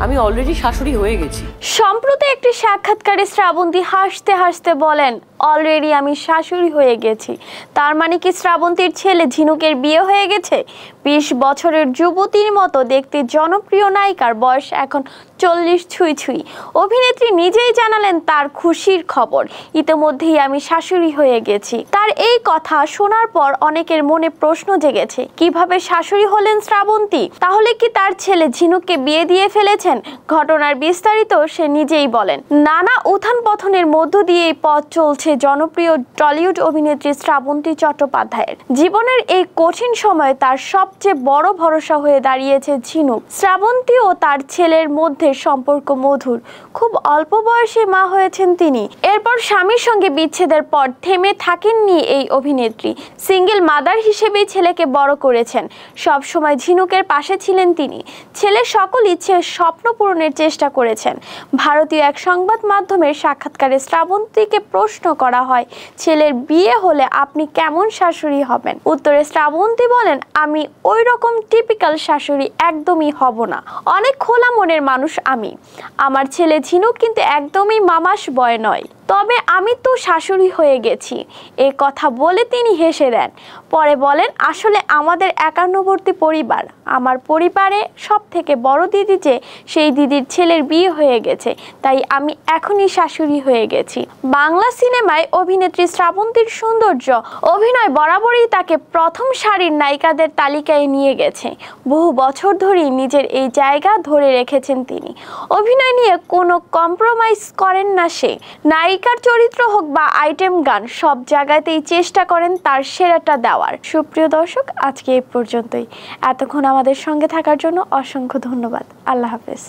আমি অলরেডি শাশুড়ি হয়ে গেছি। সম্প্রতি একটি সাক্ষাৎকারে শ্রাবন্তী হাসতে হাসতে বলেন, অলরেডি আমি শাশুড়ি হয়ে গেছি। তার মানে কি শ্রাবন্তীর ছেলে ঝিনুকের বিয়ে হয়ে গেছে? 20 বছরের যুবতীর মতো দেখতে জনপ্রিয় নায়িকার বয়স এখন 40 ছুঁই ছুঁই। অভিনেত্রী নিজেই জানালেন তার খুশির খবর, ইতিমধ্যেই আমি শাশুড়ি হয়ে গেছি। তার এই কথা শোনার পর অনেকের মনে প্রশ্ন জেগেছে, কিভাবে শাশুড়ি হলেন শ্রাবন্তী? তাহলে কি তার ছেলে ঝিনুককে বিয়ে দিয়ে ফেলেছেন? ঘটনার বিস্তারিত সে নিজেই বলেন। নানা উত্থান পতনের মধ্য দিয়ে পথ চলছে জনপ্রিয় টলিউড অভিনেত্রী শ্রাবন্তী চট্টোপাধ্যায়ের। জীবনের এই কঠিন সময়ে তার সবচেয়ে বড় ভরসা হয়ে দাঁড়িয়েছে ঝিনুক। শ্রাবন্তী ও তার ছেলের মধ্যে সম্পর্ক মধুর। খুব অল্প বয়সে মা হয়েছেন তিনি। এরপর স্বামীর সঙ্গে বিচ্ছেদের পর থেমে থাকেননি এই অভিনেত্রী। সিঙ্গেল মাদার হিসেবেই ছেলেকে বড় করেছেন। সব সময় ঝিনুকের পাশে ছিলেন তিনি। ছেলের সকল ইচ্ছে স্বপ্ন পূরণের চেষ্টা করেছেন। ভারতীয় এক সংবাদ মাধ্যমের সাক্ষাৎকারে শ্রাবন্তীকে প্রশ্ন করা হয়, ছেলের বিয়ে হলে আপনি কেমন শাশুড়ি হবেন? উত্তরে শ্রাবন্তী বলেন, আমি ওই রকম টিপিক্যাল শাশুড়ি একদমই হব না। অনেক খোলা মনের মানুষ আমি। আমার ছেলে ঝিনুক কিন্তু একদমই মামাস বয় নয়, তবে আমি তো শাশুড়ি হয়ে গেছি। এ কথা বলে তিনি হেসে দেন। পরে বলেন, আসলে আমাদের একান্নবর্তী পরিবার। আমার পরিবারে সব থেকে বড় দিদি যে, সেই দিদির ছেলের বিয়ে হয়ে গেছে, তাই আমি এখনই শাশুড়ি হয়ে গেছি। বাংলা সিনেমায় অভিনেত্রী শ্রাবন্তীর সৌন্দর্য অভিনয় বরাবরই তাকে প্রথম সারির নায়িকাদের তালিকায় নিয়ে গেছে। বহু বছর ধরেই নিজের এই জায়গা ধরে রেখেছেন তিনি। অভিনয় নিয়ে কোনো কম্প্রোমাইজ করেন না সে। নায়িকার চরিত্র হোক বা আইটেম গান, সব জায়গাতেই চেষ্টা করেন তার সেরাটা দেওয়ার। সুপ্রিয় দর্শক, আজকে এই পর্যন্তই। এতক্ষণ আমাদের সঙ্গে থাকার জন্য অসংখ্য ধন্যবাদ। আল্লাহ হাফেজ।